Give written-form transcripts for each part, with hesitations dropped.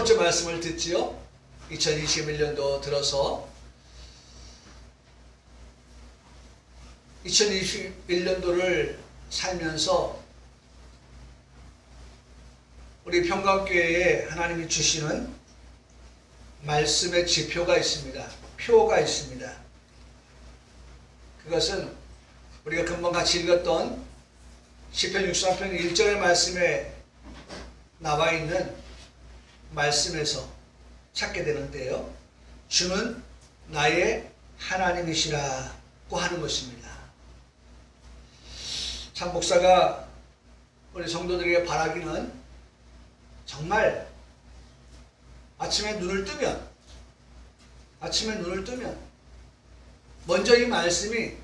번째 말씀을 듣지요. 2021년도 들어서 2021년도를 살면서 우리 평강교회에 하나님이 주시는 말씀의 지표가 있습니다. 표가 있습니다. 그것은 우리가 금방 같이 읽었던 시편 63편 1절의 말씀에 나와 있는 말씀에서 찾게 되는데요. 주는 나의 하나님이시라고 하는 것입니다. 참 목사가 우리 성도들에게 바라기는 정말 아침에 눈을 뜨면 먼저 이 말씀이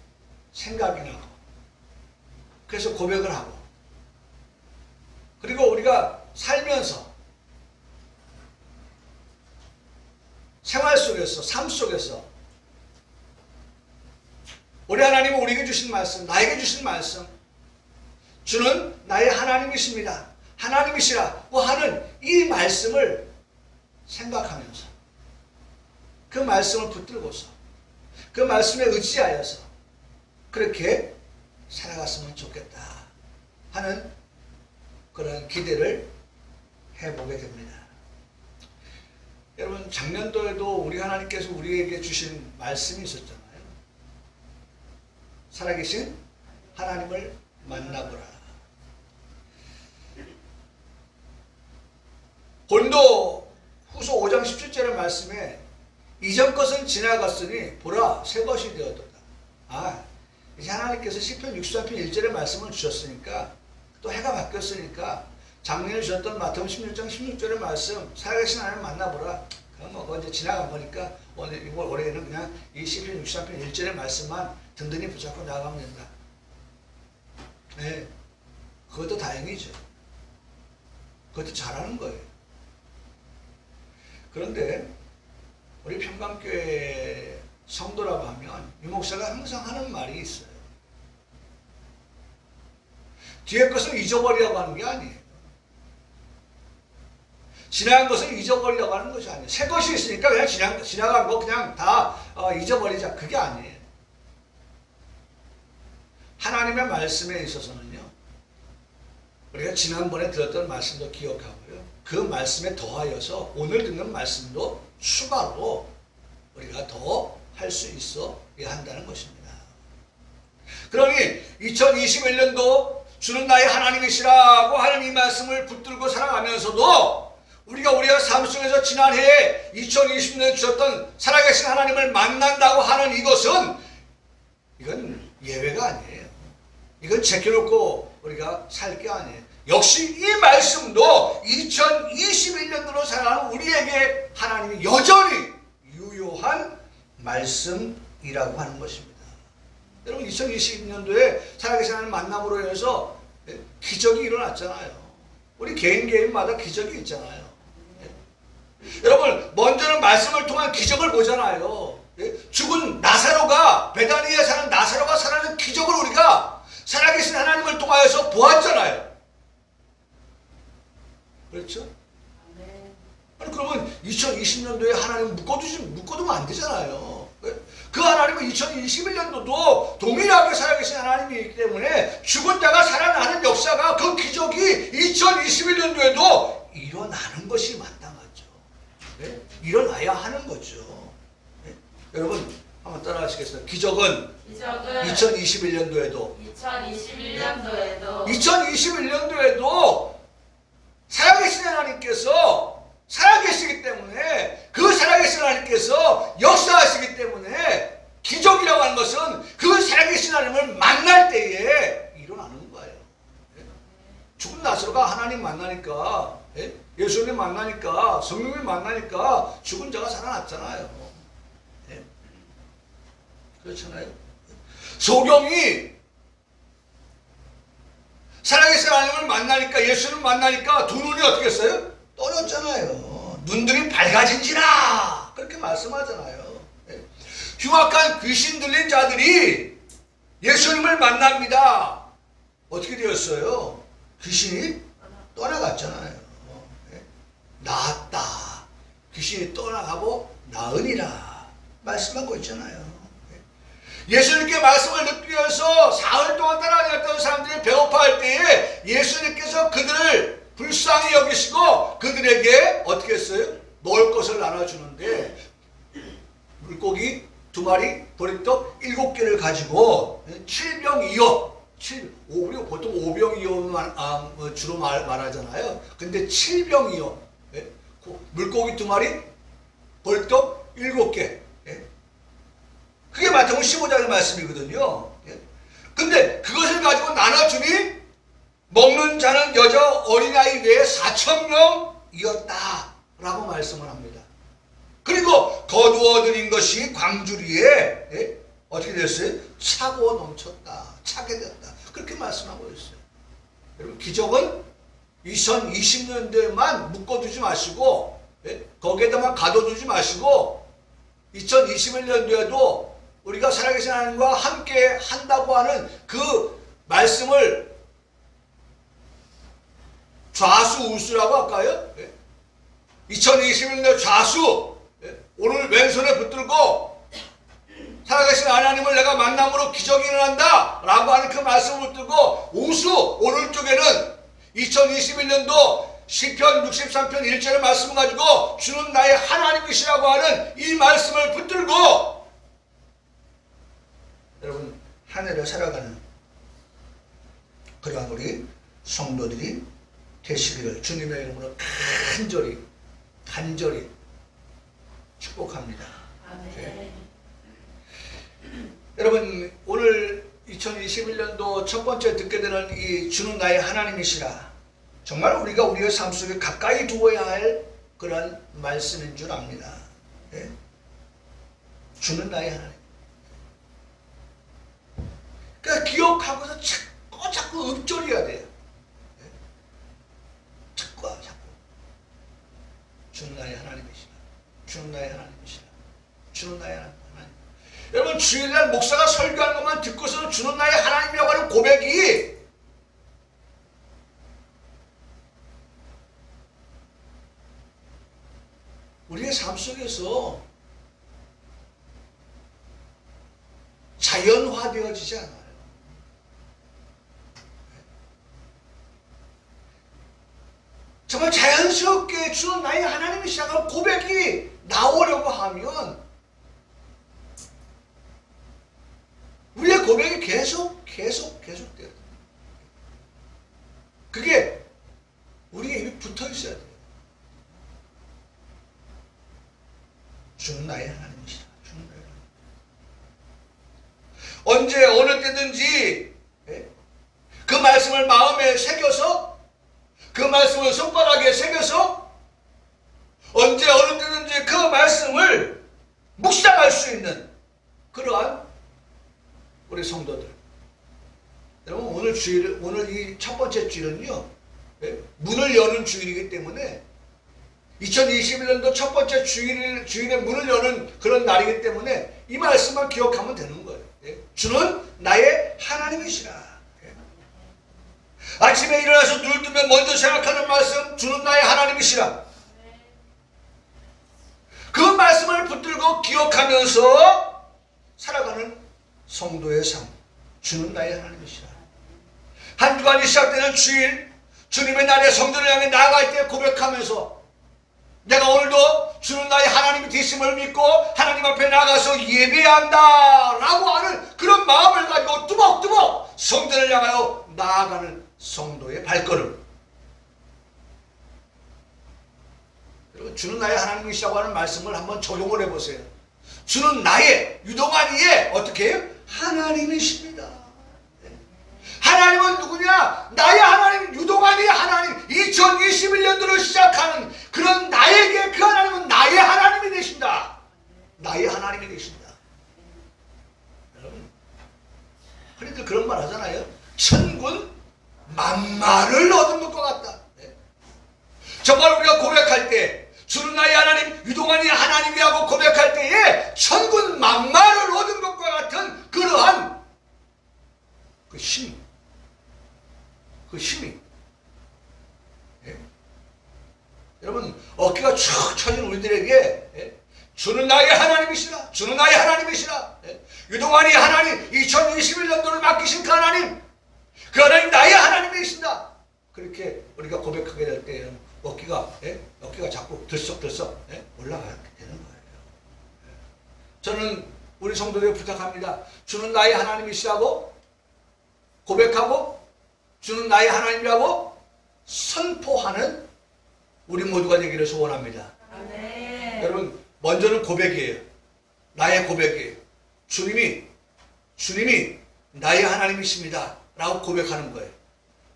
생각이 나고 그래서 고백을 하고 그리고 우리가 살면서 생활 속에서 삶 속에서 우리 하나님은 우리에게 주신 말씀, 나에게 주신 말씀, 주는 나의 하나님이십니다. 하나님이시라고 하는 이 말씀을 생각하면서 그 말씀을 붙들고서 그 말씀에 의지하여서 그렇게 살아갔으면 좋겠다 하는 그런 기대를 해보게 됩니다. 여러분, 작년도에도 우리 하나님께서 우리에게 주신 말씀이 있었잖아요. 살아계신 하나님을 만나보라. 고린도 후서 5장 17절의 말씀에 이전 것은 지나갔으니 보라 새 것이 되었도다. 이제 하나님께서 시편 63편 1절의 말씀을 주셨으니까 또 해가 바뀌었으니까 작년에 주셨던 마태복음 16장 16절의 말씀 살아계신 하나님을 만나보라. 그거 이제 지나간 거니까 올해는 그냥 이 시편 63편 1절의 말씀만 든든히 붙잡고 나가면 된다. 네, 그것도 다행이죠. 그것도 잘하는 거예요. 그런데 우리 평강교회 성도라고 하면 유 목사가 항상 하는 말이 있어요. 뒤에 것을 잊어버리라고 하는 게 아니에요. 지나간 것을 잊어버리려고 하는 것이 아니에요. 새 것이 있으니까 그냥 지나간 거 그냥 다 잊어버리자. 그게 아니에요. 하나님의 말씀에 있어서는요. 우리가 지난번에 들었던 말씀도 기억하고요. 그 말씀에 더하여서 오늘 듣는 말씀도 추가로 우리가 더 할 수 있어야 한다는 것입니다. 그러니 2021년도 주는 나의 하나님이시라고 하는 이 말씀을 붙들고 살아가면서도 우리가 삶 속에서 지난해 2020년에 주셨던 살아계신 하나님을 만난다고 하는 이것은 이건 예외가 아니에요. 이건 제껴놓고 우리가 살 게 아니에요. 역시 이 말씀도 2021년도로 살아가는 우리에게 하나님이 여전히 유효한 말씀이라고 하는 것입니다. 여러분 2020년도에 살아계신 하나님 만남으로 인해서 기적이 일어났잖아요. 우리 개인마다 기적이 있잖아요. 여러분 먼저는 말씀을 통한 기적을 보잖아요. 죽은 나사로가 베다니에 사는 나사로가 살아나는 기적을 우리가 살아계신 하나님을 통하여서 보았잖아요. 그렇죠? 아니 그러면 2020년도에 하나님 묶어두면 안 되잖아요. 그 하나님은 2021년도도 동일하게 살아계신 하나님이기 때문에 죽은 자가 살아나는 역사가 그 기적이 2021년도에도 일어나는 것이 마땅하죠. 네? 일어나야 하는 거죠. 네? 여러분 한번 따라하시겠어요? 기적은 2021년도에도 2021년도에도 살아계신 하나님께서 살아계시기 때문에 그 살아계신 하나님께서 역사하시기 때문에 기적이라고 하는 것은 그 살아계신 하나님을 만날 때에 일어나는 거예요. 죽은 나사로가 하나님 만나니까 예수님 만나니까 성령님 만나니까 죽은 자가 살아났잖아요. 그렇잖아요. 소경이 살아계신 하나님을 만나니까 예수를 만나니까 두 눈이 어떻게 했어요? 떠졌잖아요. 눈들이 밝아진지라 그렇게 말씀하잖아요. 흉악한 귀신 들린 자들이 예수님을 만납니다. 어떻게 되었어요? 귀신이 떠나갔잖아요. 나았다. 귀신이 떠나가고 나으니라 말씀하고 있잖아요. 예수님께 말씀을 듣기 위해서 사흘 동안 따라다녔던 사람들이 배고파할 때에 예수님께서 그들을 불쌍히 여기시고 그들에게 어떻게 했어요? 먹을 것을 나눠주는데 물고기 2마리, 보리떡 7개를 가지고 7병 2호, 우리가 보통 5병 2호만 주로 말하잖아요. 근데 7병 2호, 물고기 2마리, 보리떡 7개. 그게 마태복음 15장의 말씀이거든요. 근데 그것을 가지고 나눠주니 먹는 자는 여자 어린아이 외에 4,000명이었다 라고 말씀을 합니다. 그리고 거두어 들인 것이 광주리에 어떻게 됐어요? 차고 넘쳤다, 차게 됐다, 그렇게 말씀하고 있어요. 여러분, 기적은 2020년대만 묶어두지 마시고 거기에다만 가둬두지 마시고 2021년도에도 우리가 살아계신 하나님과 함께 한다고 하는 그 말씀을 좌수우수라고 할까요? 2021년 좌수, 오늘 왼손에 붙들고 살아계신 하나님을 내가 만남으로 기적이 일어난다 라고 하는 그 말씀을 붙들고, 우수 오른쪽에는 2021년도 시편 63편 1절의 말씀을 가지고 주는 나의 하나님이시라고 하는 이 말씀을 붙들고 여러분, 한 해를 살아가는 그러한 우리 성도들이 되시기를 주님의 이름으로 간절히 축복합니다. 네. 여러분, 오늘 2021년도 첫 번째 듣게 되는 이 주는 나의 하나님이시라, 정말 우리가 우리의 삶 속에 가까이 두어야 할 그런 말씀인 줄 압니다. 네? 주는 나의 하나님. 그러니까 기억하고서 자꾸 읊조려야 돼요. 네? 자꾸 주는 나의 하나님이시라, 주는 나의 하나님이시라, 주는 나의 하나님. 여러분, 주일날 목사가 설교하는 것만 듣고서는 주는 나의 하나님이라고 하는 고백이 우리의 삶 속에서 자연화되어지지 않아요. 정말 자연스럽게 주는 나의 하나님이시라고 고백이 나오려고 하면 우리의 고백이 계속 돼요. 그게 우리의 입에 붙어 있어야 돼요. 주는 나의 하나님이시라, 주는 나의 하나님. 언제 어느 때든지 그 말씀을 마음에 새겨서, 그 말씀을 손바닥에 새겨서 언제 어느 때든지 그 말씀을 묵상할 수 있는 그러한 우리 성도들. 여러분, 오늘 이 첫 번째 주일은요, 문을 여는 주일이기 때문에 2021년도 첫 번째 주일의 문을 여는 그런 날이기 때문에 이 말씀만 기억하면 되는 거예요. 주는 나의 하나님이시라. 아침에 일어나서 눈을 뜨면 먼저 생각하는 말씀, 주는 나의 하나님이시라. 그 말씀을 붙들고 기억하면서 살아가는 성도의 삶, 주는 나의 하나님이시라. 한 주간이 시작되는 주일, 주님의 날에 성전을 향해 나아갈 때 고백하면서 내가 오늘도 주는 나의 하나님이 되심을 믿고 하나님 앞에 나가서 예배한다 라고 하는 그런 마음을 가지고 뚜벅뚜벅 성전을 향하여 나아가는 성도의 발걸음. 여러분, 주는 나의 하나님이시라고 하는 말씀을 한번 적용을 해보세요. 주는 나의, 유동하니의 어떻게 해요? 하나님이십니다. 하나님은 누구냐? 나의 하나님, 유동하니의 하나님. 2021년도를 시작하는 그런 나에게 그 하나님은 나의 하나님이 되신다. 나의 하나님이 되신다. 여러분, 흔히들 그런 말 하잖아요. 천군 만마를 얻은 것과 같다. 정말 우리가 고백할 때 주는 나의 하나님, 유동하니 하나님이라고 고백할 때에 천군 만마를 얻은 것과 같은 그러한 그 힘이 여러분, 어깨가 축 처진 우리들에게 주는 나의 하나님이시라. 주는 나의 하나님이시라. 그동안 이 하나님 2021년도를 맡기신 그 하나님 나의 하나님이신다. 그렇게 우리가 고백하게 될 때에는 어깨가 자꾸 들썩들썩 올라가게 되는 거예요. 저는 우리 성도들에게 부탁합니다. 주는 나의 하나님이시라고 고백하고 주는 나의 하나님이라고 선포하는 우리 모두가 되기를 소원합니다. 아멘. 여러분, 먼저는 고백이에요. 나의 고백이에요. 주님이 나의 하나님이십니다 라고 고백하는 거예요.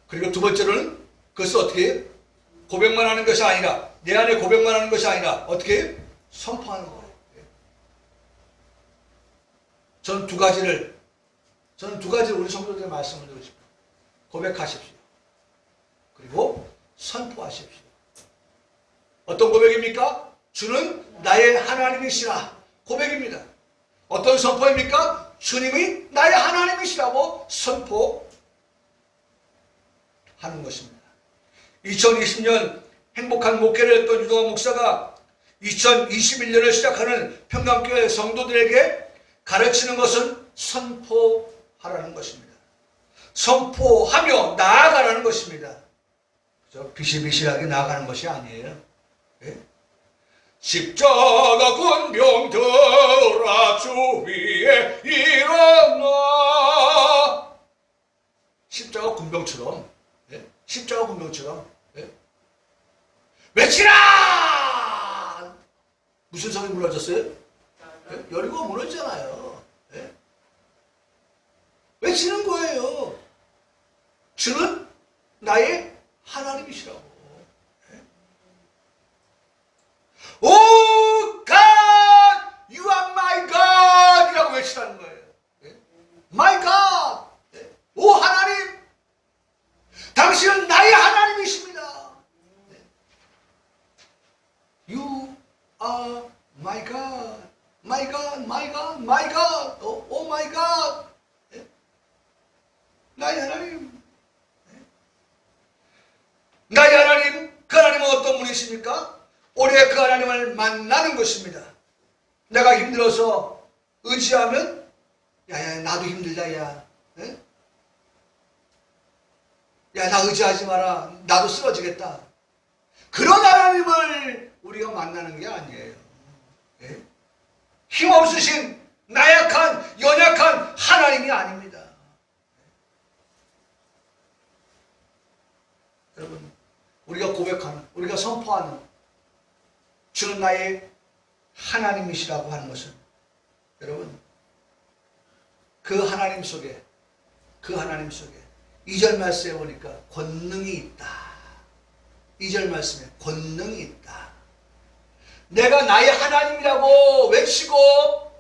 그리고 두 번째로는 그것을 어떻게 해요? 고백만 하는 것이 아니라, 내 안에 고백만 하는 것이 아니라 어떻게 해요? 선포하는 거예요. 저는 두 가지를 우리 성도들에게 말씀을 드리고 싶어요. 고백하십시오. 그리고 선포하십시오. 어떤 고백입니까? 주는 나의 하나님이시라. 고백입니다. 어떤 선포입니까? 주님이 나의 하나님이시라고 선포하는 것입니다. 2020년 행복한 목회를 했던 유동환 목사가 2021년을 시작하는 평강교회 성도들에게 가르치는 것은 선포하라는 것입니다. 선포하며 나아가라는 것입니다. 비실비실하게 나아가는 것이 아니에요. 예? 십자가 군병들아 주 위에 일어나. 십자가 군병처럼 외치라! 무슨 성이 무너졌어요? 예? 여리고가 무너지잖아요. 예? 외치는 거예요. 주는 나의 하나님이시라고. 예? Oh God, you are my God 이라고 외치라는 거예요. 예? My God. 예? 오 하나님, 당신은 나의 하나님이십니다. 예? You are my God. My God, my God, my God. Oh my God. 예? 나의 하나님. 예? 나의 하나님, 그 하나님은 어떤 분이십니까? 올해 그 하나님을 만나는 것입니다. 내가 힘들어서 의지하면 야야 나도 힘들다 야. 예? 야 나 의지하지 마라. 나도 쓰러지겠다. 그런 하나님을 우리가 만나는 게 아니에요. 예? 힘없으신 나약한 연약한 하나님이 아닙니다. 여러분, 우리가 고백하는, 우리가 선포하는 주는 나의 하나님이시라고 하는 것은 여러분 그 하나님 속에 2절 말씀에 보니까 권능이 있다. 2절 말씀에 권능이 있다. 내가 나의 하나님이라고 외치고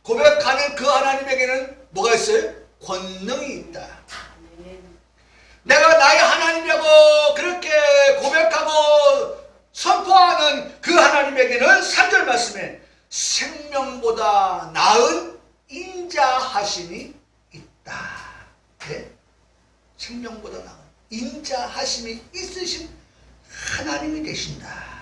고백하는 그 하나님에게는 뭐가 있어요? 권능이 있다. 내가 나의 하나님이라고 그렇게 고백하고 선포하는 그 하나님에게는 3절 말씀에 생명보다 나은 인자하심이 있다. 네? 생명보다 나은 인자하심이 있으신 하나님이 되신다.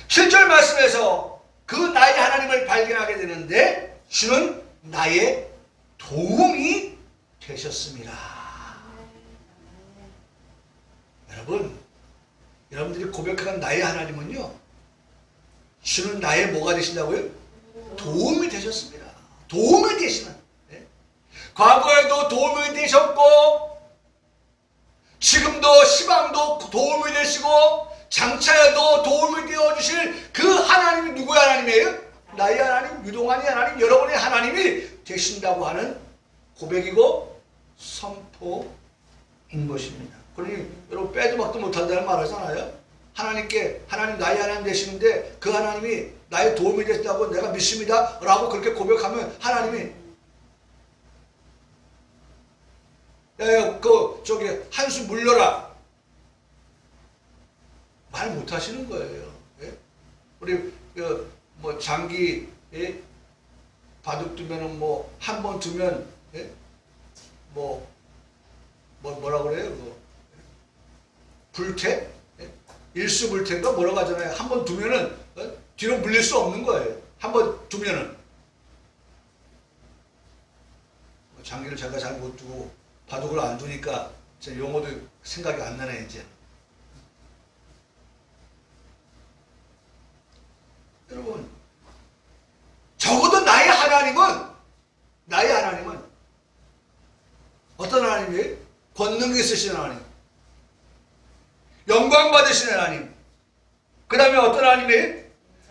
7절 말씀에서 그 나의 하나님을 발견하게 되는데 주는 나의 도움이 되셨습니다. 여러분들이 고백하는 나의 하나님은요, 주는 나의 뭐가 되신다고요? 도움이 되셨습니다. 도움이 되시는. 네? 과거에도 도움이 되셨고 지금도 시방도 도움이 되시고 장차에도 도움이 되어주실 그 하나님이 누구의 하나님이에요? 나의 하나님, 유동환의 하나님, 여러분의 하나님이 되신다고 하는 고백이고 선포인 것입니다. 그러니 여러분 빼도 박도 못한다는 말 하잖아요. 하나님 나의 하나님 되시는데 그 하나님이 나의 도움이 되신다고 내가 믿습니다 라고 그렇게 고백하면 하나님이 저기 한수 물려라 말 못하시는 거예요. 예? 우리 뭐 장기 바둑 두면은 뭐 한 번 두면 뭐라 그래요? 불태? 예? 일수불태인가 뭐라고 하잖아요. 한 번 두면은 뒤로 물릴 수 없는 거예요. 한 번 두면은. 장기를 제가 잘 못 두고 바둑을 안 두니까 제 용어도 생각이 안 나네 이제. 여러분, 적어도 나의 하나님은 어떤 하나님이에요? 권능 있으신 하나님, 영광 받으신 하나님. 그 다음에 어떤 하나님이에요?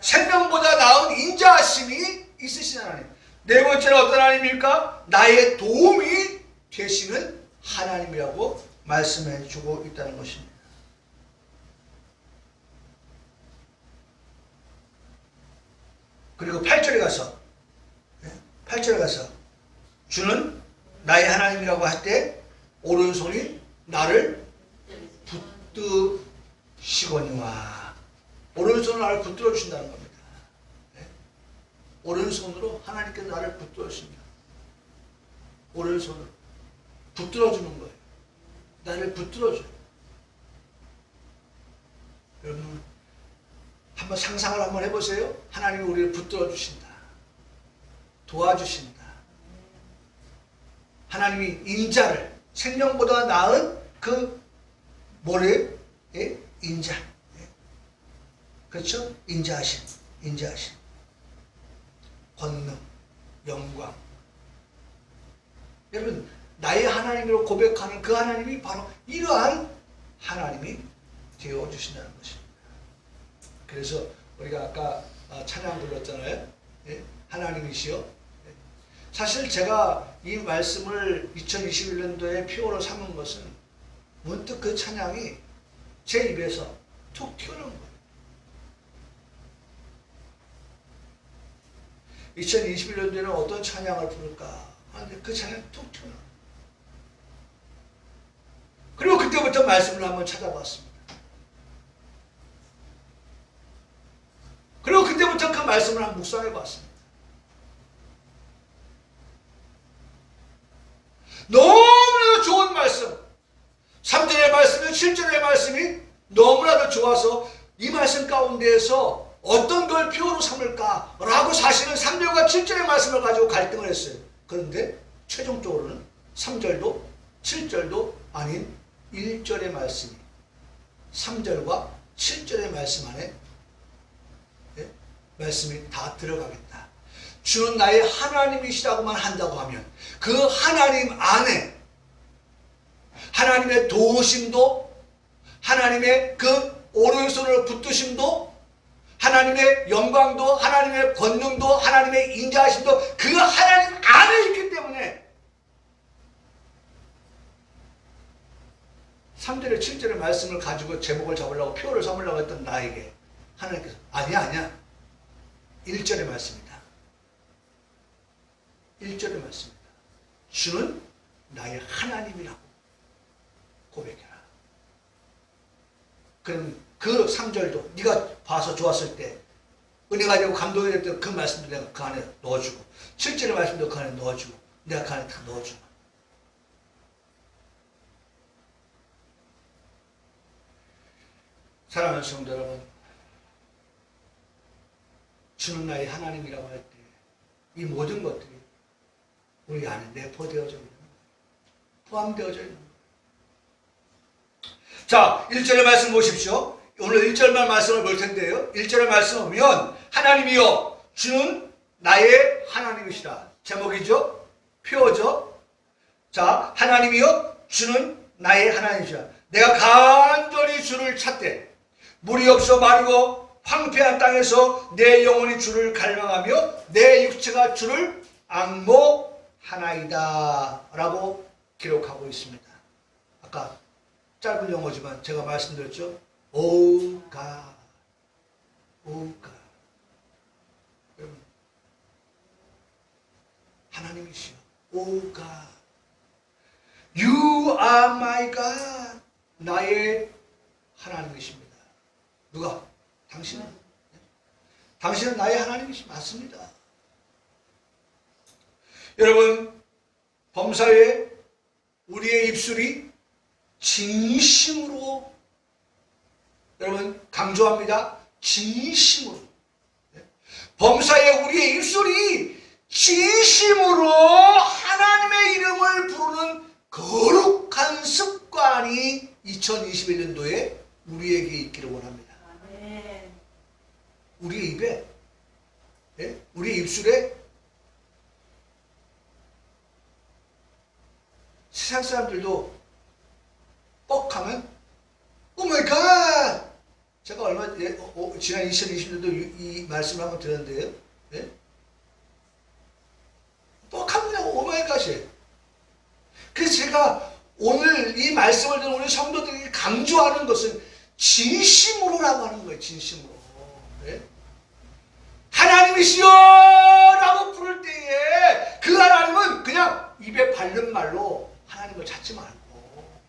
생명보다 나은 인자하심이 있으신 하나님. 네 번째는 어떤 하나님입니까? 나의 도움이 되시는 하나님이라고 말씀해 주고 있다는 것입니다. 그리고 8절에 가서 주는 나의 하나님이라고 할 때 오른손이 나를 붙드시거니와, 오른손으로 나를 붙들어 주신다는 겁니다. 오른손으로 하나님께서 나를 붙들어 주신다. 오른손으로 붙들어 주는 거예요. 나를 붙들어 줘요. 여러분 한번 상상을 한번 해보세요. 하나님이 우리를 붙들어 주신다. 도와주신다. 하나님이 인자를, 생명보다 나은 그 뭐래요? 인자. 그렇죠? 인자하신. 권능, 영광. 여러분, 나의 하나님으로 고백하는 그 하나님이 바로 이러한 하나님이 되어주신다는 것입니다. 그래서 우리가 아까 찬양 불렀잖아요. 하나님이시여. 사실 제가 이 말씀을 2021년도에 표어로 삼은 것은 문득 그 찬양이 제 입에서 툭 튀어나온 거예요. 2021년도에는 어떤 찬양을 부를까 하는데 그 찬양이 툭 튀어나온 거예요. 그리고 그때부터 말씀을 한번 찾아봤습니다. 그리고 그때부터 그 말씀을 한번 묵상해 봤습니다. 너무나도 좋은 말씀, 3절의 말씀이 7절의 말씀이 너무나도 좋아서 이 말씀 가운데에서 어떤 걸 표어로 삼을까 라고 사실은 3절과 7절의 말씀을 가지고 갈등을 했어요. 그런데 최종적으로는 3절도 7절도 아닌 1절의 말씀이 3절과 7절의 말씀 안에 말씀이 다 들어가겠다. 주는 나의 하나님이시라고만 한다고 하면 그 하나님 안에 하나님의 도우심도, 하나님의 그 오른손을 붙드심도, 하나님의 영광도, 하나님의 권능도, 하나님의 인자하심도 그 하나님 안에 있기 때문에 3절에 7절의 말씀을 가지고 제목을 잡으려고 표를 삼으려고 했던 나에게 하나님께서 아니야 1절의 말씀이다. 1절의 말씀입니다. 주는 나의 하나님이라고 고백해라. 그럼 그 3절도 네가 봐서 좋았을 때, 은혜가 되고 감동이 될 때 그 말씀도 내가 그 안에 넣어주고, 7절의 말씀도 그 안에 넣어주고, 내가 그 안에 다 넣어주고. 사랑하는 성도 여러분, 주는 나의 하나님이라고 할 때 이 모든 것들이 우리 안에 내포되어져 있는 거예요. 포함되어져 있는 거예요. 자, 1절의 말씀 보십시오. 오늘 1절만 말씀을 볼 텐데요. 1절의 말씀 보면 하나님이여 주는 나의 하나님이시라. 제목이죠. 표어죠. 자, 하나님이여 주는 나의 하나님이시라. 내가 간절히 주를 찾되 물이 없어 마르고 황폐한 땅에서 내 영혼이 주를 갈망하며 내 육체가 주를 앙모하나이다 라고 기록하고 있습니다. 아까 짧은 영어지만 제가 말씀드렸죠. Oh God, Oh God. 여러분, 하나님이시여. Oh God, You are my God. 나의 하나님이십니다. 누가? 당신은? 당신은 나의 하나님이시 맞습니다. 여러분, 범사에 우리의 입술이 진심으로 여러분 강조합니다. 진심으로. 범사에 우리의 입술이 진심으로 하나님의 이름을 부르는 거룩한 습관이 2021년도에 우리에게 있기를 원합니다. 우리의 입에, 우리의 입술에 세상 사람들도 뻑하면 오마이갓! 제가 지난 2020년도 이 말씀을 한번 드렸는데요. 뻑합니다. 오마이갓이. 그래서 제가 오늘 이 말씀을 듣는 우리 성도들이 강조하는 것은 진심으로라고 하는 거예요. 진심으로. 하나님이시여 라고 부를 때에 그 하나님은 그냥 입에 바른 말로 하나님을 찾지 말고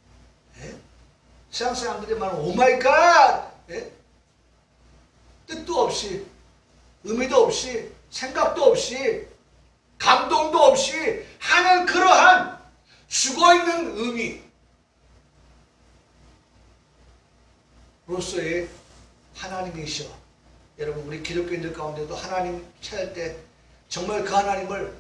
세상 사람들이 말하는 오마이갓 뜻도 없이 의미도 없이 생각도 없이 감동도 없이 하는 그러한 죽어있는 의미로서의 하나님이시여. 여러분 우리 기독교인들 가운데도 하나님 찾을 때 정말 그 하나님을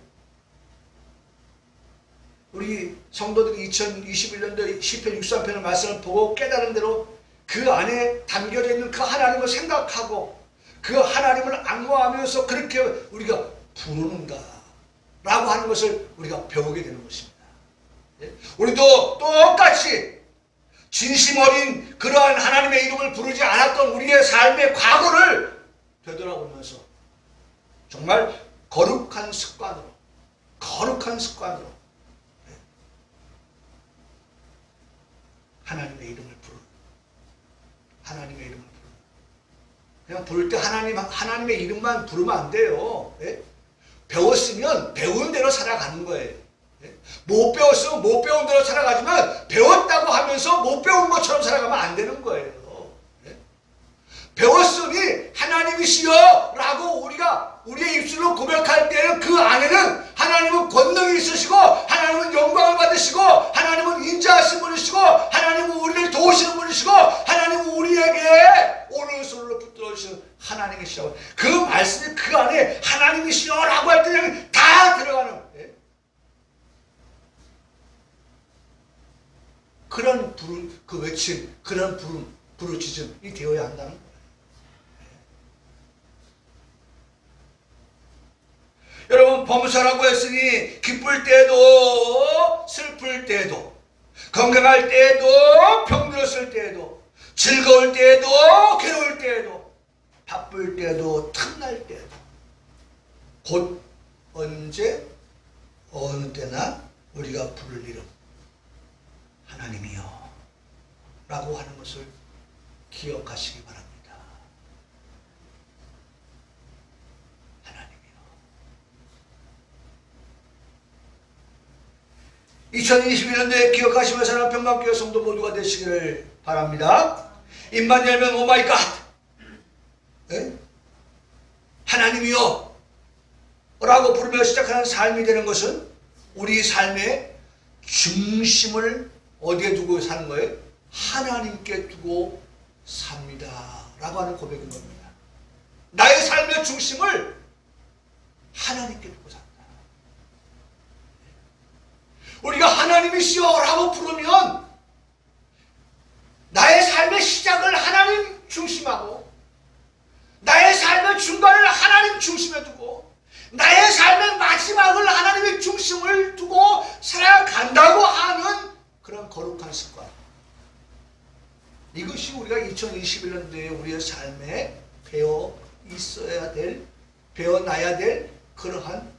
우리 성도들이 2021년도 시편 63편의 말씀을 보고 깨달은 대로 그 안에 담겨져 있는 그 하나님을 생각하고 그 하나님을 악모하면서 그렇게 우리가 부르는가 라고 하는 것을 우리가 배우게 되는 것입니다. 우리도 똑같이 진심 어린 그러한 하나님의 이름을 부르지 않았던 우리의 삶의 과거를 되돌아보면서 정말 거룩한 습관으로 하나님의 이름을 부르는, 하나님의 이름을 부르는. 그냥 부를 때 하나님의 이름만 부르면 안 돼요. 배웠으면 배운 대로 살아가는 거예요. 못 배웠으면 못 배운 대로 살아가지만 배웠다고 하면서 못 배운 것처럼 살아가면 안 되는 거예요. 배웠으니 하나님이시여 라고 우리가 우리의 입술로 고백할 때는 그 안에는 하나님은 권능이 있으시고 하나님은 영광을 받으시고 하나님은 인자하신 분이시고 하나님은 우리를 도우시는 분이시고 하나님은 우리에게 오른손으로 붙들어주시는 하나님이시라고. 그 말씀이 그 안에 하나님이시여 라고 할 때 그냥 다 들어가는 그런 그 외침, 그런 부르짖음이 되어야 한다는 거예요. 여러분 범사라고 했으니 기쁠 때도 슬플 때도 건강할 때도 병들었을 때도 즐거울 때도 괴로울 때도 바쁠 때도 틈날 때도 곧 언제 어느 때나 우리가 부를 이름 하나님이여 라고 하는 것을 기억하시기 바랍니다. 2021년도에 기억하시면서 사는 평강교회 성도 모두가 되시기를 바랍니다. 입만 열면 오마이갓 하나님이여 라고 부르며 시작하는 삶이 되는 것은 우리 삶의 중심을 어디에 두고 사는 거예요? 하나님께 두고 삽니다 라고 하는 고백인 겁니다. 나의 삶의 중심을 하나님께 두고 삽니다. 우리가 하나님이시여 라고 부르면 나의 삶의 시작을 하나님 중심하고 나의 삶의 중간을 하나님 중심에 두고 나의 삶의 마지막을 하나님의 중심을 두고 살아간다고 하는 그런 거룩한 습관. 이것이 우리가 2021년도에 우리의 삶에 배워 있어야 될, 배워놔야 될 그러한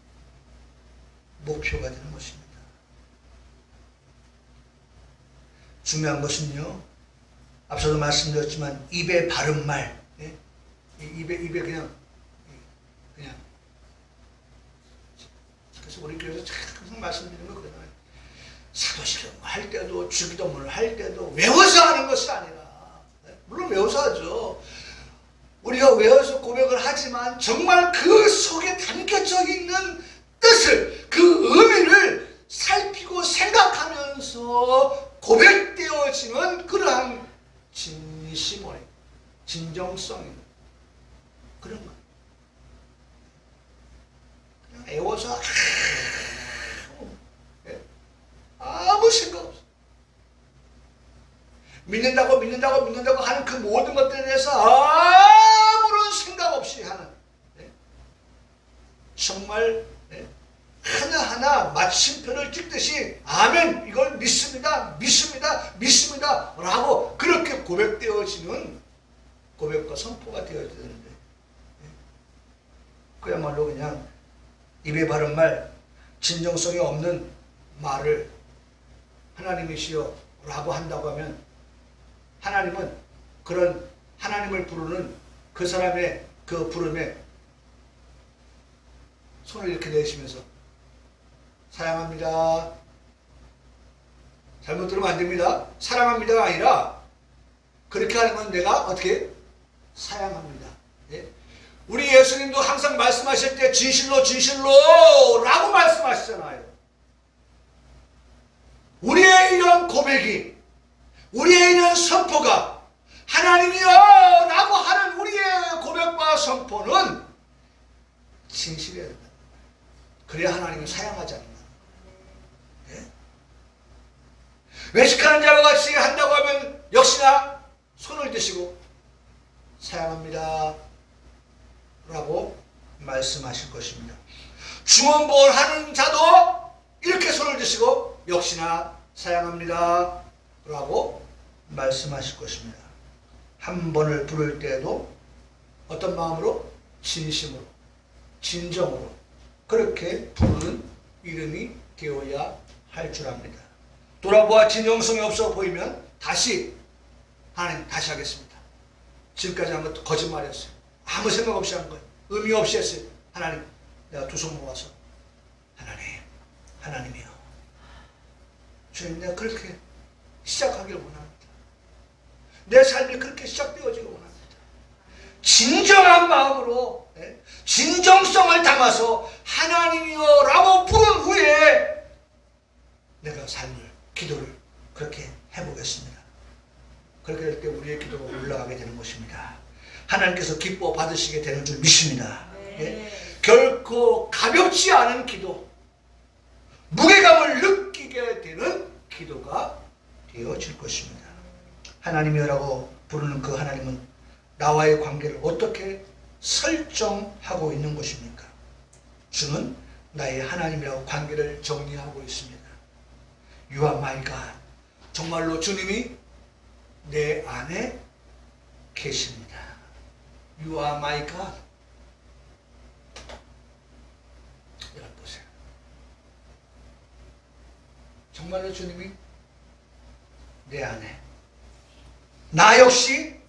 목표가 되는 것입니다. 중요한 것은요, 앞서도 말씀드렸지만 입에 바른 말, 입에 그냥 그래서 우리 교회에서 항상 말씀드리는 거 그러잖아요. 사도시경 할 때도 주기도문을 할 때도 외워서 하는 것이 아니라, 물론 외워서 하죠. 우리가 외워서 고백을 하지만 정말 그 속에 담겨져 있는 뜻을, 그 의미를 살피고 생각하면서 고백되어지는 그러한 진심의 진정성 있는 그런 거. 그냥 애워서 아무 생각 없어. 믿는다고 하는 그 모든 것들에 대해서 아무런 생각 없이 하는, 정말 하나하나 마침표를 찍듯이 아멘, 이걸 믿습니다 라고 그렇게 고백되어지는 고백과 선포가 되어야 되는데, 그야말로 그냥 입에 바른 말, 진정성이 없는 말을 하나님이시여 라고 한다고 하면, 하나님은 그런 하나님을 부르는 그 사람의 그 부름에 손을 이렇게 내시면서 사랑합니다. 잘못 들으면 안 됩니다. 사랑합니다가 아니라 그렇게 하는 건 내가 어떻게? 사랑합니다. 예? 우리 예수님도 항상 말씀하실 때 진실로 라고 말씀하시잖아요. 우리의 이런 고백이, 우리의 이런 선포가 하나님이여 라고 하는 우리의 고백과 선포는 진실해야 된다. 그래야 하나님을 사랑하지 않는다. 예? 외식하는 자와 같이 한다고 하면 역시나 손을 드시고 사랑합니다 라고 말씀하실 것입니다. 중언부언 하는 자도 이렇게 손을 드시고 역시나 사랑합니다 라고 말씀하실 것입니다. 한 번을 부를 때에도 어떤 마음으로? 진심으로, 진정으로 그렇게 부르는 이름이 되어야 할 줄 압니다. 돌아보아 진정성이 없어 보이면 다시 하나님 다시 하겠습니다. 지금까지 한 것도 거짓말이었어요. 아무 생각 없이 한 거예요. 의미 없이 했어요. 하나님, 내가 두 손 모아서 하나님이요, 주님, 내가 그렇게 시작하길 원합니다. 내 삶이 그렇게 시작되어지길 원합니다. 진정한 마음으로 진정성을 담아서 하나님이여 라고 부른 후에 내가 삶을, 기도를 그렇게 해보겠습니다. 그렇게 될 때 우리의 기도가 올라가게 되는 것입니다. 하나님께서 기뻐 받으시게 되는 줄 믿습니다. 결코 가볍지 않은 기도, 무게감을 느끼게 되는 기도가 되어질 것입니다. 하나님이라고 부르는 그 하나님은 나와의 관계를 어떻게 설정하고 있는 것입니까? 주는 나의 하나님이라고 관계를 정리하고 있습니다. You are my God. 정말로 주님이 내 안에 계십니다. You are my God. 여러분 보세요. 정말로 주님이 내 안에, 나 역시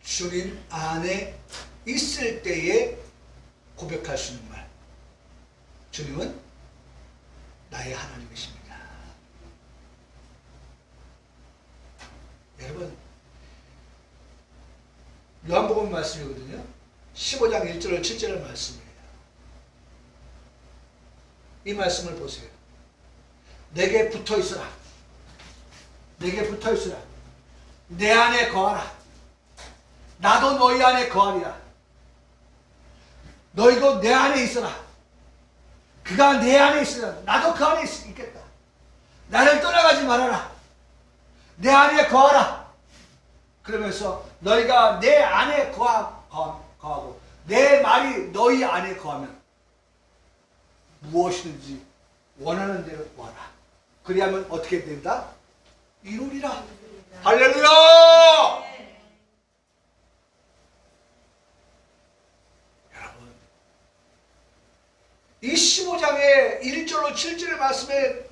주님 안에 있을 때에 고백할 수 있는 말. 주님은 나의 하나님이십니다. 여러분, 요한복음 말씀이거든요. 15장 1절 7절 말씀이에요. 이 말씀을 보세요. 내게 붙어 있으라. 내게 붙어 있으라. 내 안에 거하라. 나도 너희 안에 거하리라. 너희도 내 안에 있어라. 그가 내 안에 있으라. 나도 그 안에 있겠다. 나를 떠나가지 말아라. 내 안에 거하라. 그러면서 너희가 내 안에 거하고 내 말이 너희 안에 거하면 무엇이든지 원하는 대로 구하라. 그리하면 어떻게 된다? 이루리라. 할렐루야! 여러분, 이 15장의 1절로 7절의 말씀에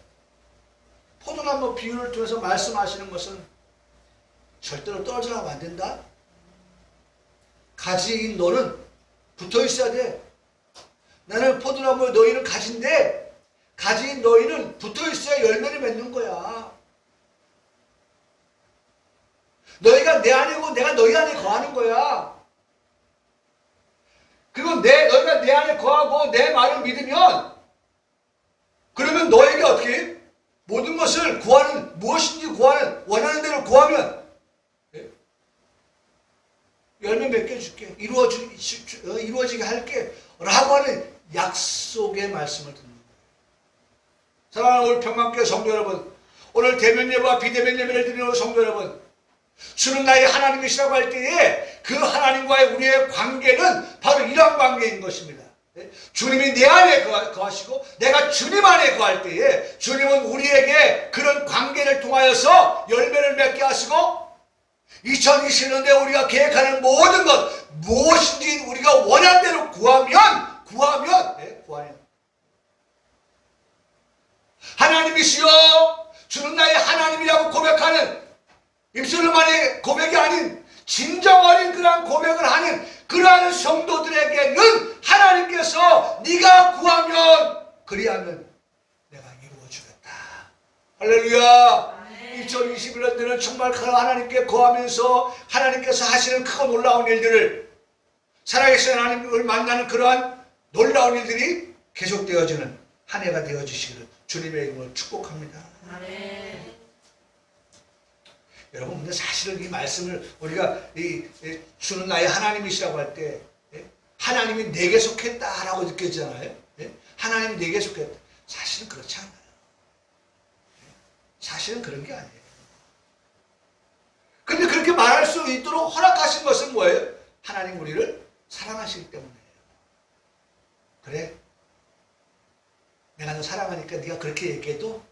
포도나무 비유를 통해서 말씀하시는 것은 절대로 떨어져 나가면 안 된다. 가지인 너는 붙어 있어야 돼. 나는 포도나무, 너희는 가지인데 가지인 너희는 붙어 있어야 열매를 맺는 거야. 너희가 내 안이고 내가 너희 안에 거하는 거야. 그리고 너희가 내 안에 거하고 내 말을 믿으면, 그러면 너에게 어떻게 모든 것을 구하는, 무엇인지 구하는, 원하는 대로 구하면 열매 맺게 해줄게. 이루어지게 할게. 라고 하는 약속의 말씀을 듣는 거예요. 사랑하는 우리 평강교회 성도 여러분, 오늘 대면 예배와 비대면 예배를 드리는 성도 여러분, 주는 나의 하나님이시라고 할 때에 그 하나님과의 우리의 관계는 바로 이런 관계인 것입니다. 주님이 내 안에 거하시고 내가 주님 안에 거할 때에 주님은 우리에게 그런 관계를 통하여서 열매를 맺게 하시고 2020년대 우리가 계획하는 모든 것 무엇인지 우리가 원하는 대로 구하면 하나님이시여 주는 나의 하나님이라고 고백하는 입술로만의 고백이 아닌 진정 어린 그러한 고백을 하는 그러한 성도들에게는 하나님께서 네가 구하면 그리하면 내가 이루어주겠다. 할렐루야. 2021년도는 정말 그 하나님께 거하면서 하나님께서 하시는 크고 놀라운 일들을 살아계신 하나님을 만나는 그러한 놀라운 일들이 계속되어지는 한 해가 되어주시기를 주님의 이름으로 축복합니다. 아멘. 여러분, 근데 사실은 이 말씀을 우리가 주는 나의 하나님이시라고 할 때 하나님이 내게 속했다라고 느껴지잖아요. 하나님이 내게 속했다. 사실은 그렇지 않아요. 사실은 그런 게 아니에요. 근데 그렇게 말할 수 있도록 허락하신 것은 뭐예요? 하나님 우리를 사랑하시기 때문이에요. 그래, 내가 너 사랑하니까 네가 그렇게 얘기해도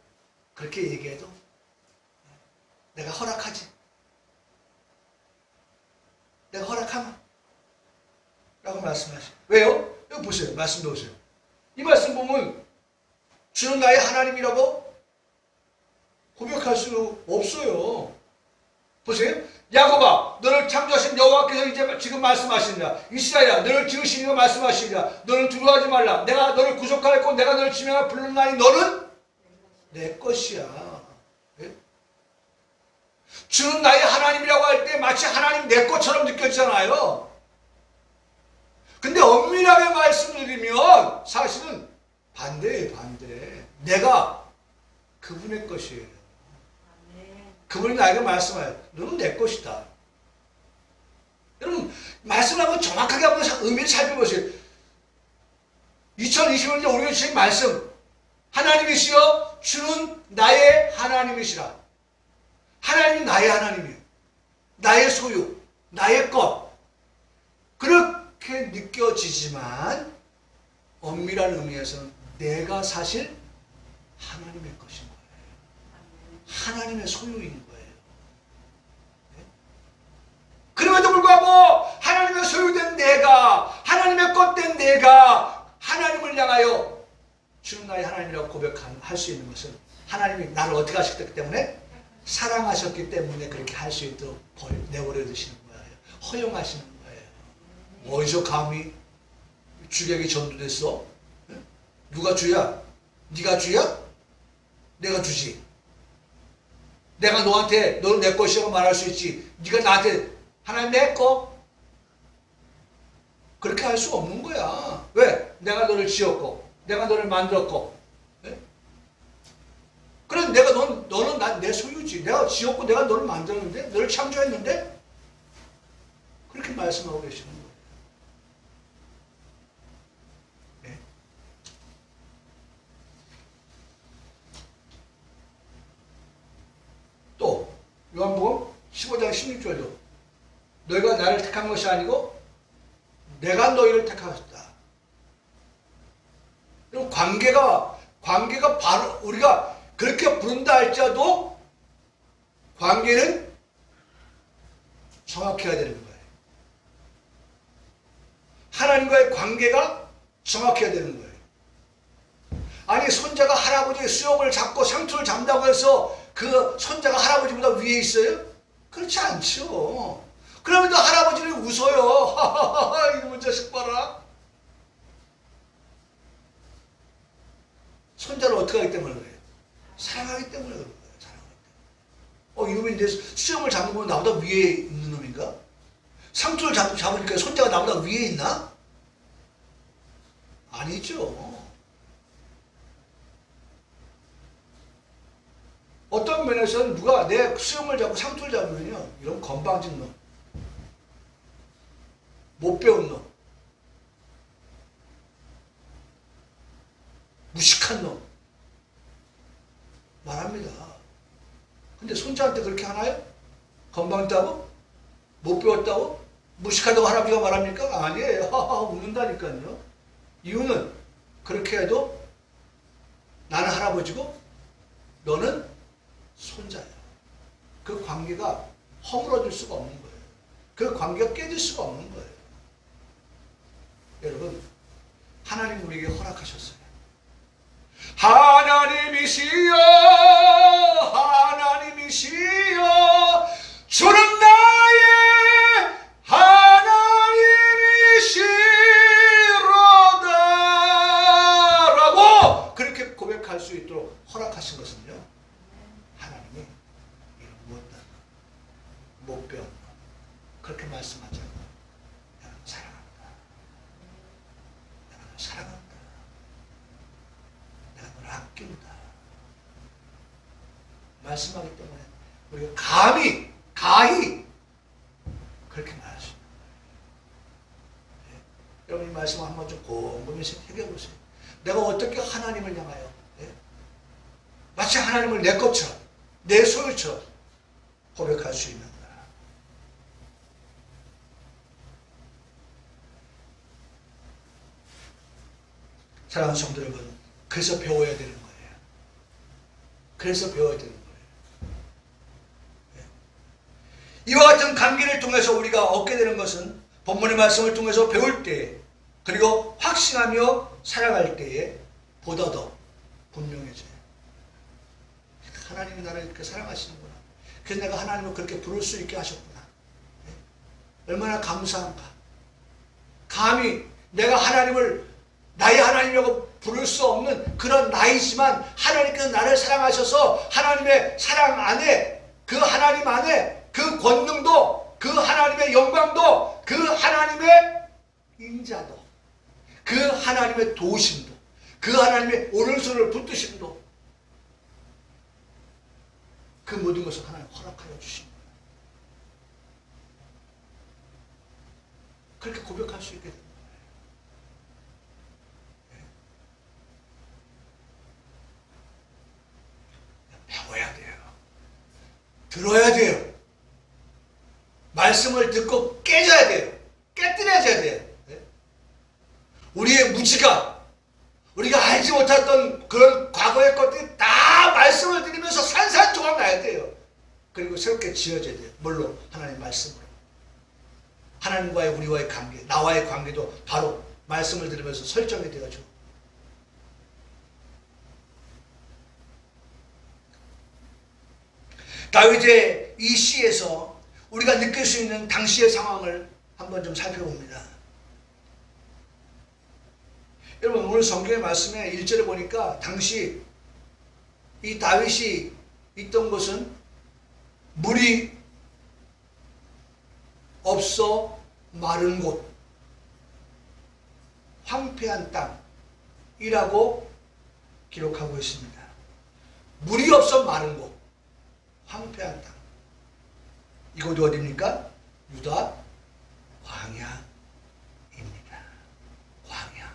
내가 허락하지. 내가 허락하마 라고 말씀하시죠. 왜요? 여기 보세요. 말씀 보세요. 이 말씀 보면 주는 나의 하나님이라고 고백할 수 없어요. 보세요. 야곱아, 너를 창조하신 여호와께서 이제 지금 말씀하신다. 이스라엘아, 너를 지으신 이가 말씀하시리라. 너는 두려워하지 말라. 내가 너를 구속하였고 내가 너를 지명하여 부르나니 너는 내 것이야. 주는 나의 하나님이라고 할 때 마치 하나님 내 것처럼 느껴지잖아요. 근데 엄밀하게 말씀드리면 사실은 반대예요. 반대. 내가 그분의 것이에요. 그분이 나에게 말씀해요. 너는 내 것이다. 여러분, 말씀하고 정확하게 한번 의미를 살펴보세요. 2020년에 우리가 주신 말씀, 하나님이시여 주는 나의 하나님이시라. 하나님이 나의 하나님이에요. 나의 소유, 나의 것. 그렇게 느껴지지만 엄밀한 의미에서는 내가 사실 하나님의 것인 거예요. 하나님의 소유인 거예요. 그럼에도 불구하고 하나님의 소유된 내가, 하나님의 것된 내가 하나님을 향하여 주는 나의 하나님이라고 고백할 수 있는 것은 하나님이 나를 어떻게 하셨기 때문에? 사랑하셨기 때문에 그렇게 할 수 있도록 내버려 두시는 거예요. 허용하시는 거예요. 어디서 감히 주객이 전도됐어? 누가 주야? 네가 주야? 내가 주지. 내가 너한테 너는 내 것이라고 말할 수 있지. 네가 나한테 하나님 내 거? 그렇게 할 수 없는 거야. 왜? 내가 너를 지었고 내가 너를 만들었고 그래 너는 내 소유지. 내가 지었고 내가 너를 만들었는데 너를 창조했는데 그렇게 말씀하고 계시는 거예요. 네. 또 요한복음 15장 16절도 너희가 나를 택한 것이 아니고 내가 너희를 택하였다. 그럼 관계가 바로 우리가 그렇게 부른다 할지라도 관계는 정확해야 되는 거예요. 하나님과의 관계가 정확해야 되는 거예요. 아니 손자가 할아버지의 수염을 잡고 상투를 잡는다고 해서 그 손자가 할아버지보다 위에 있어요? 그렇지 않죠. 그러면 할아버지는 웃어요. 이놈의 자식 봐라. 손자를 어떻게 하기 때문에 그래요? 사랑하기 때문에 그런 거예요. 사랑하기 때문에. 이놈이 이제 수염을 잡는 건 나보다 위에 있는 놈인가? 상투를 잡으니까 손자가 나보다 위에 있나? 아니죠. 어떤 면에서는 누가 내 수염을 잡고 상투를 잡으면요, 이런 건방진 놈. 못 배운 놈, 무식한 놈 말합니다. 근데 손자한테 그렇게 하나요? 건방있다고? 못 배웠다고? 무식하다고 할아버지가 말합니까? 아니에요. 웃는다니까요. 이유는 그렇게 해도 나는 할아버지고 너는 손자야. 그 관계가 허물어질 수가 없는 거예요. 그 관계가 깨질 수가 없는 거예요. 여러분, 하나님 우리에게 허락하셨어요. 하나님이시여, 하나님이시여, 주는 나의 하나님이시로다 라고 그렇게 고백할 수 있도록 허락하신 것은요, 하나님이 이런 무엇다 못 배웠다 그렇게 말씀하지 않고 나는 사랑한다, 나는 사랑한다, 내가 너를 아낀다 말씀하기 때문에 우리가 가히 그렇게 말할 수 있는 거예요. 네. 여러분 이 말씀을 한번 좀 곰곰이 새겨보세요. 내가 어떻게 하나님을 향하여 마치 하나님을 내 것처럼 내 소유처럼 고백할 수 있는가. 사랑하는 성도 여러분, 그래서 배워야 되는 거예요. 그래서 배워야 되는 거예요. 이와 같은 관계를 통해서 우리가 얻게 되는 것은 본문의 말씀을 통해서 배울 때 그리고 확신하며 살아갈 때에 보다 더 분명해져요. 하나님이 나를 이렇게 사랑하시는구나. 그래서 내가 하나님을 그렇게 부를 수 있게 하셨구나. 얼마나 감사한가. 감히 내가 하나님을 나의 하나님이라고 부를 수 없는 그런 나이지만 하나님께서 나를 사랑하셔서 하나님의 사랑 안에 그 하나님 안에 그 권능도 그 하나님의 영광도 그 하나님의 인자도 그 하나님의 도우심도 그 하나님의 오른손을 붙드심도 그 모든 것을 하나님 허락하여 주신 거예요. 그렇게 고백할 수 있게 됩니다. 배워야 돼요. 들어야 돼요. 말씀을 듣고 깨져야 돼요. 깨뜨려져야 돼요. 우리의 무지가 우리가 알지 못했던 그런 과거의 것들이 다 말씀을 드리면서 산산조각 나야 돼요. 그리고 새롭게 지어져야 돼요. 뭘로? 하나님 말씀으로. 하나님과의 우리와의 관계, 나와의 관계도 바로 말씀을 들으면서 설정이 되어져. 다윗의 이 시에서 우리가 느낄 수 있는 당시의 상황을 한번 좀 살펴봅니다. 여러분 오늘 성경의 말씀에 1절에 보니까 당시 이 다윗이 있던 곳은 물이 없어 마른 곳, 황폐한 땅이라고 기록하고 있습니다. 물이 없어 마른 곳, 황폐한 땅. 이곳이 어디입니까? 유다 광야입니다. 광야.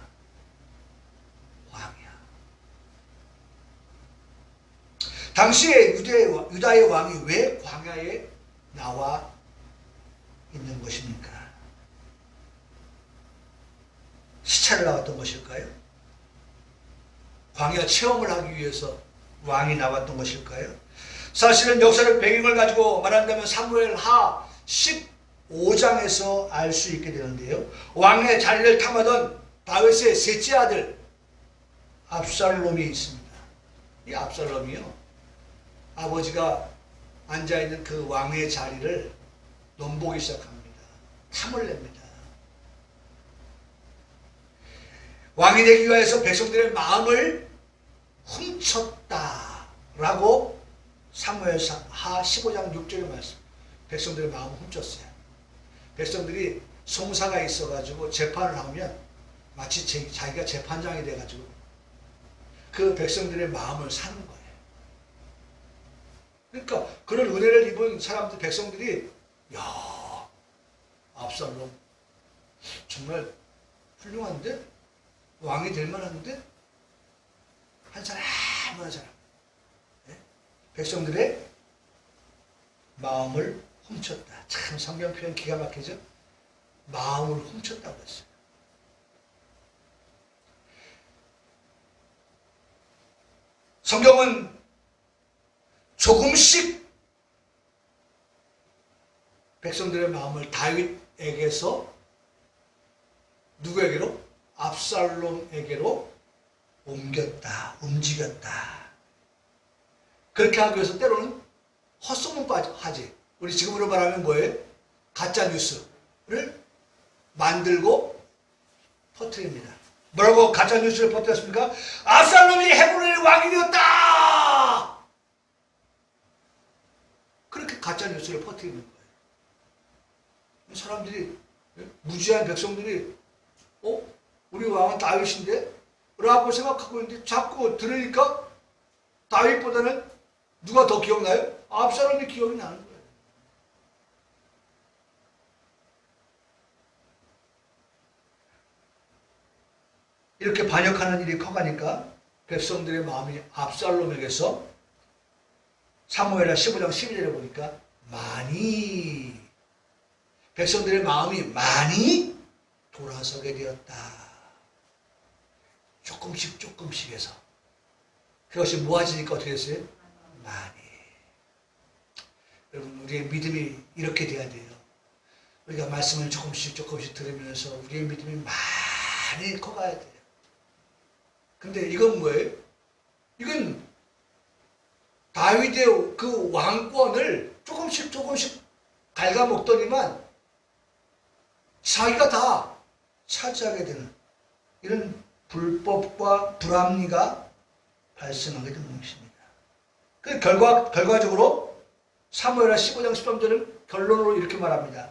당시에 유다의 왕이 왜 광야에 나와 있는 것입니까? 시차를 나왔던 것일까요? 광야 체험을 하기 위해서 왕이 나왔던 것일까요? 사실은 역사적 배경을 가지고 말한다면 사무엘하 15장에서 알 수 있게 되는데요. 왕의 자리를 탐하던 다윗의 셋째 아들 압살롬이 있습니다. 이 압살롬이요, 아버지가 앉아있는 그 왕의 자리를 넘보기 시작합니다. 탐을 냅니다. 왕이 되기 위해서 백성들의 마음을 훔쳤다라고 사무엘하 15장 6절의 말씀. 백성들의 마음을 훔쳤어요. 백성들이 송사가 있어가지고 재판을 하면 마치 자기가 재판장이 돼가지고 그 백성들의 마음을 사는 거예요. 그러니까 그런 은혜를 입은 사람들, 백성들이 야, 압살롬 정말 훌륭한데? 왕이 될 만한데? 한 사람, 한 사람. 네? 백성들의 마음을 훔쳤다. 참 성경 표현 기가 막히죠? 마음을 훔쳤다고 했어요. 성경은 조금씩 백성들의 마음을 다윗에게서 누구에게로? 압살롬에게로 움직였다. 그렇게 하기 위해서 때로는 헛소문하지. 우리 지금으로 말하면 뭐예요? 가짜 뉴스를 만들고 퍼뜨립니다. 뭐라고 가짜 뉴스를 퍼뜨렸습니까? 압살롬이 헤브론의 왕이 되었다! 그렇게 가짜 뉴스를 퍼뜨리는 거예요. 사람들이, 무지한 백성들이 우리 왕은 다윗인데? 라고 생각하고 있는데 자꾸 들으니까 다윗보다는 누가 더 기억나요? 압살롬이 기억이 나는 거예요. 이렇게 반역하는 일이 커가니까 백성들의 마음이 압살롬에게서 사무엘하 15장 12절에 보니까 백성들의 마음이 많이 돌아서게 되었다. 조금씩 해서. 그것이 모아지니까 어떻게 됐어요? 많이. 여러분, 우리의 믿음이 이렇게 돼야 돼요. 우리가 말씀을 조금씩 들으면서 우리의 믿음이 많이 커가야 돼요. 근데 이건 뭐예요? 이건 다윗의 그 왕권을 조금씩 갉아먹더니만 자기가 다 차지하게 되는 이런 불법과 불합리가 발생하게 되는 것입니다. 그 결과적으로 사무엘하 15장 13절은 결론으로 이렇게 말합니다.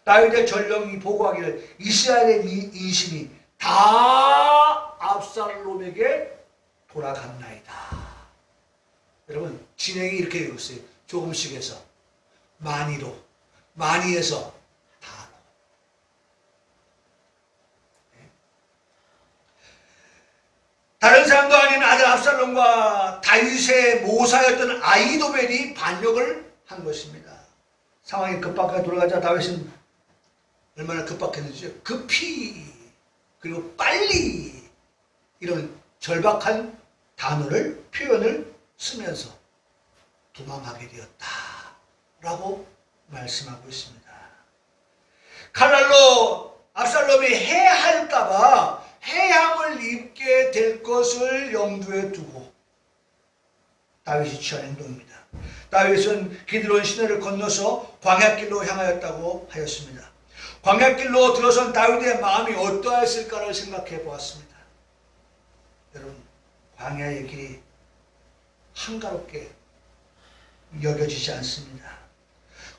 다윗의 전령이 보고하기를 이스라엘의 인심이 다 압살롬에게 돌아갔나이다. 여러분, 진행이 이렇게 되고 있어요. 조금씩 해서 많이로, 많이 해서 다로. 다른 사람도 아닌 아들 압살롬과 다윗의 모사였던 아히도벨이 반역을 한 것입니다. 상황이 급박하게 돌아가자 다윗은 얼마나 급박했는지 급히 그리고 빨리 이런 절박한 표현을 쓰면서 도망하게 되었다 라고 말씀하고 있습니다. 칼날로 압살롬이 해할까봐 해함을 입게 될 것을 염두에 두고 다윗이 취한 행동입니다. 다윗은 기드론 시내를 건너서 광야길로 향하였다고 하였습니다. 광야길로 들어선 다윗의 마음이 어떠했을까를 생각해 보았습니다. 여러분, 광야의 길이 한가롭게 여겨지지 않습니다.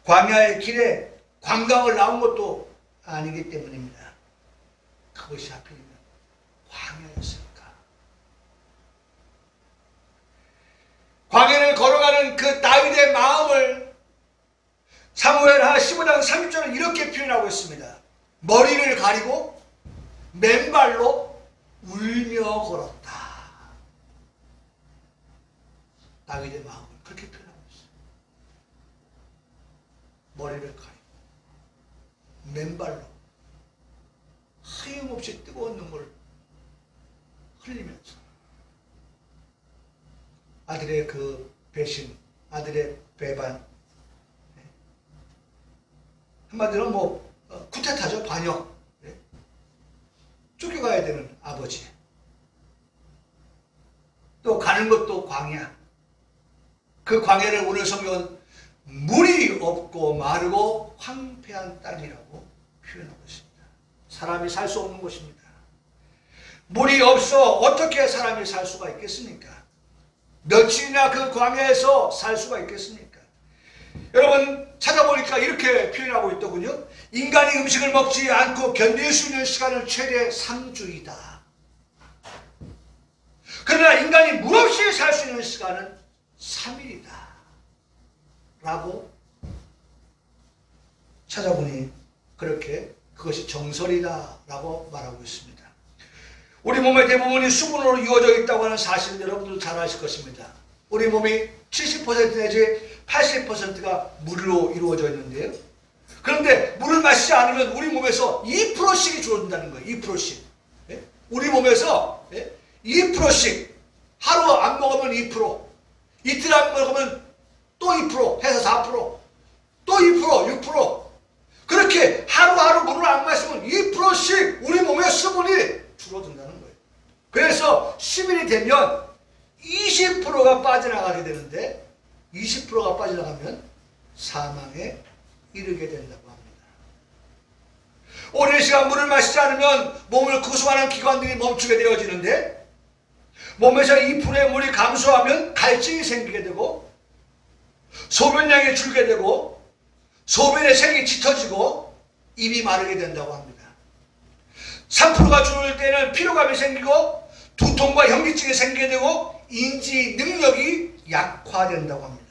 광야의 길에 관광을 나온 것도 아니기 때문입니다. 그것이 하필이면 광야였을까? 광야를 걸어가는 그 다윗의 마음을 사무엘하 15장 30절은 이렇게 표현하고 있습니다. 머리를 가리고 맨발로 울며 걸었다. 다윗의 마음을 그렇게 표현하고 있어요. 머리를 가리고 맨발로 하염없이 뜨거운 눈물을 흘리면서 아들의 그 배신, 아들의 배반, 한마디로 쿠데타죠. 반역. 쫓겨가야 되는 아버지. 또 가는 것도 광야. 그 광야를 오늘 성경은 물이 없고 마르고 황폐한 땅이라고 표현하고 있습니다. 사람이 살 수 없는 곳입니다. 물이 없어 어떻게 사람이 살 수가 있겠습니까? 며칠이나 그 광야에서 살 수가 있겠습니까? 여러분, 찾아보니까 이렇게 표현하고 있더군요. 인간이 음식을 먹지 않고 견딜 수 있는 시간은 최대 3주이다. 그러나 인간이 물 없이 살 수 있는 시간은 3일이다. 라고 찾아보니 그렇게 그것이 정설이다 라고 말하고 있습니다. 우리 몸의 대부분이 수분으로 이루어져 있다고 하는 사실은 여러분들도 잘 아실 것입니다. 우리 몸이 70% 내지 80%가 물로 이루어져 있는데요. 그런데 물을 마시지 않으면 우리 몸에서 2%씩이 줄어든다는 거예요. 2%씩. 예? 우리 몸에서 2%씩 하루 안 먹으면 2%, 이틀 안 먹으면 또 2% 해서 4%, 또 2%, 6%. 그렇게 하루하루 물을 안 마시면 2%씩 우리 몸의 수분이 줄어든다는 거예요. 그래서 10일이 되면 20%가 빠져나가게 되는데 20%가 빠져나가면 사망에 이르게 된다고 합니다. 오랜 시간 물을 마시지 않으면 몸을 구성하는 기관들이 멈추게 되어지는데 몸에서 2%의 물이 감소하면 갈증이 생기게 되고 소변량이 줄게 되고 소변의 색이 짙어지고 입이 마르게 된다고 합니다. 3%가 줄을 때는 피로감이 생기고 두통과 현기증이 생기게 되고 인지 능력이 약화된다고 합니다.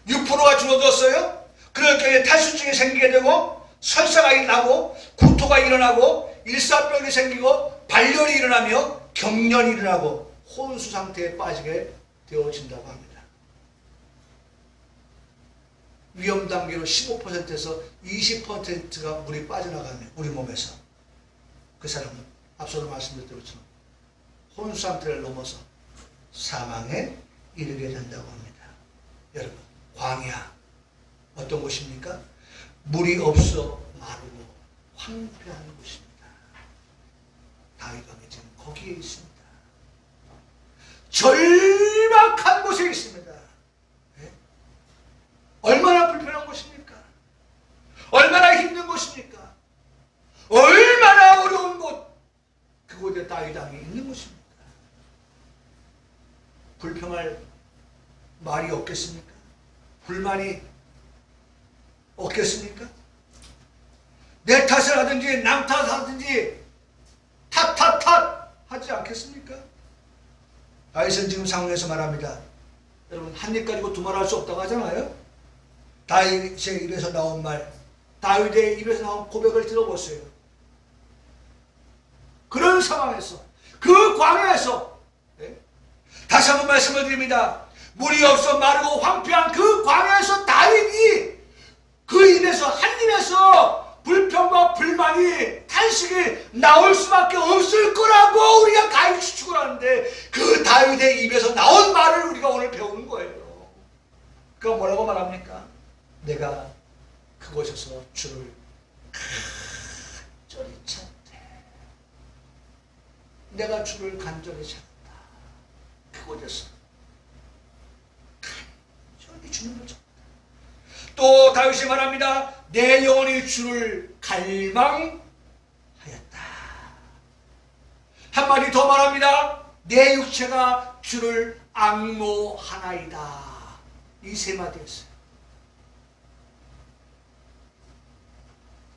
6%가 줄어들었어요. 그럴 경우에 탈수증이 생기게 되고 설사가 일어나고 구토가 일어나고 일사병이 생기고 발열이 일어나며 경련이 일어나고 혼수 상태에 빠지게 되어진다고 합니다. 위험 단계로 15%에서 20%가 물이 빠져나가면 우리 몸에서 그 사람은 앞서도 말씀드렸던 것처럼 혼수 상태를 넘어서 사망에 이르게 된다고 합니다. 여러분, 광야 어떤 곳입니까? 물이 없어 마르고 황폐한 곳입니다. 다윗 왕이 지금 거기에 있습니다. 절박한 곳에 있습니다. 네? 얼마나 불편한 곳입니까? 얼마나 힘든 곳입니까? 얼마나 어려운 곳, 그곳에 다윗 왕이 있는 곳입니다. 불평할 말이 없겠습니까? 불만이 없겠습니까? 내 탓을 하든지 남 탓하든지 탓 하지 않겠습니까? 다윗은 지금 상황에서 말합니다. 여러분, 한 입 가지고 두말할 수 없다고 하잖아요. 다윗의 입에서 나온 말, 다윗의 입에서 나온 고백을 들어보세요. 그런 상황에서, 그 광야에서 다시 한번 말씀을 드립니다. 물이 없어 마르고 황폐한 그 광야에서 다윗이 그 입에서, 한 입에서 불평과 불만이, 탄식이 나올 수밖에 없을 거라고 우리가 가히 추측을 하는데 그 다윗의 입에서 나온 말을 우리가 오늘 배우는 거예요. 그가 뭐라고 말합니까? 내가 그곳에서 주를 간절히 찾는데, 내가 주를 간절히 찾는다. 그곳에서 간절히 주님을 찾는다. 또 다윗이 말합니다. 내 영혼이 주를 갈망하였다. 한마디 더 말합니다. 내 육체가 주를 앙모하나이다. 이 세 마디였어요.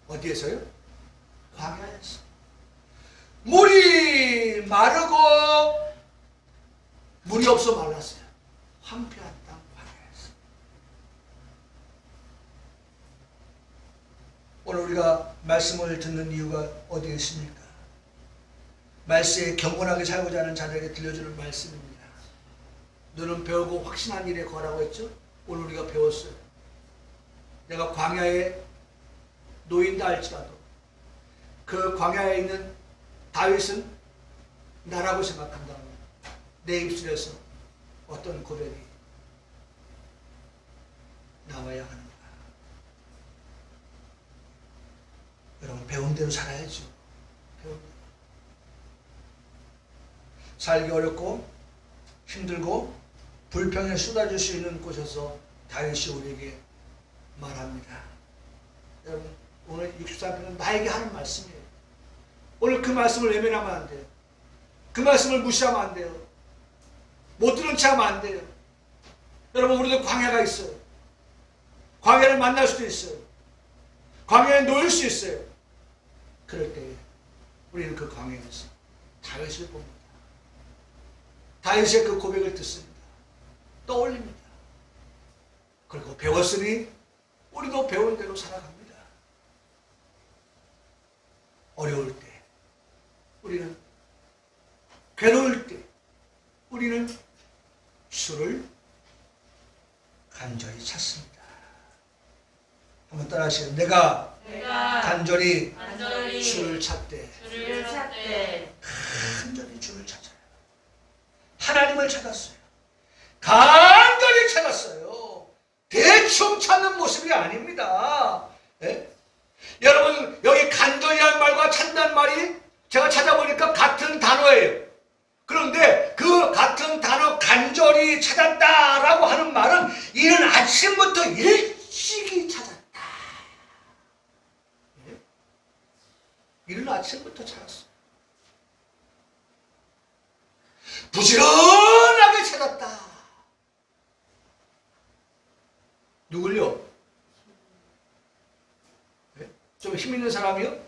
어디에서요? 광야에서. 물이 마르고 물이 없어 말랐어요. 황폐한 땅 광야에서. 오늘 우리가 말씀을 듣는 이유가 어디에 있습니까? 말씀에 경건하게 살고자 하는 자들에게 들려주는 말씀입니다. 너는 배우고 확신한 일에 거라고 했죠? 오늘 우리가 배웠어요. 내가 광야에 놓인다 할지라도 그 광야에 있는 다윗은 나라고 생각한다면 내 입술에서 어떤 고백이 나와야 하는가? 여러분, 배운 대로 살아야죠. 배운 대로. 살기 어렵고 힘들고 불평에 쏟아질 수 있는 곳에서 다윗이 우리에게 말합니다. 여러분, 오늘 63편은 나에게 하는 말씀이에요. 오늘 그 말씀을 외면하면 안 돼요. 그 말씀을 무시하면 안 돼요. 못 들은 체 하면 안 돼요. 여러분, 우리도 광야가 있어요. 광야를 만날 수도 있어요. 광야에 놓일 수 있어요. 그럴 때 우리는 그 광야에서 다윗을 봅니다. 다윗의 그 고백을 듣습니다. 떠올립니다. 그리고 배웠으니 우리도 배운 대로 살아갑니다. 어려울 때, 우리는 괴로울 때, 우리는 주를 간절히 찾습니다. 한번 따라하시죠. 내가 간절히 주를 찾되 간절히 주를 찾아요. 하나님을 찾았어요. 간절히 찾았어요. 대충 찾는 모습이 아닙니다. 예? 여러분 여기 간절히한 말과 찾는 말이 제가 찾아보니까 같은 단어예요. 그런데 그 같은 단어 간절히 찾았다라고 하는 말은 이른 아침부터 일찍이 찾았다. 예? 이른 아침부터 찾았어요. 부지런하게 찾았다. 누굴요? 네? 좀 힘 있는 사람이요?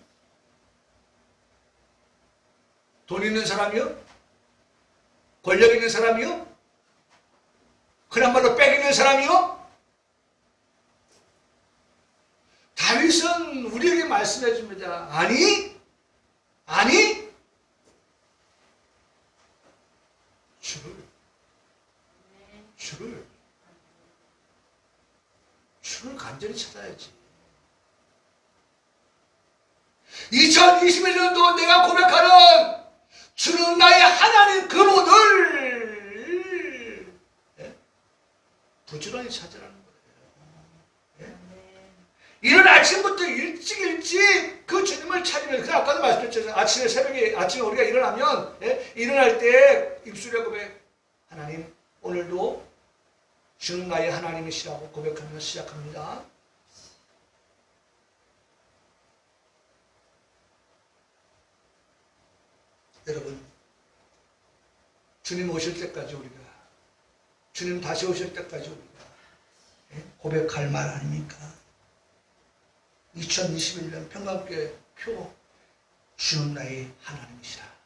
돈 있는 사람이요? 권력 있는 사람이요? 그런 말로 빽 있는 사람이요? 다윗은 우리에게 말씀해 줍니다. 아니 주를 간절히 찾아야지. 2021년도 내가 고백하는 주는 나의 하나님 그분을 부지런히 찾으라는 거예요. 이른 아침부터 일찍 그 주님을 찾으면, 그 아까도 말씀드렸죠. 새벽에 우리가 일어나면 일어날 때 입술에 고백, 하나님 오늘도 주는 나의 하나님이시라고 고백하면서 시작합니다. 여러분, 주님 오실 때까지 우리가, 주님 다시 오실 때까지 우리가 고백할 말 아닙니까? 2021년 평강교회 표, 주는 나의 하나님이시라.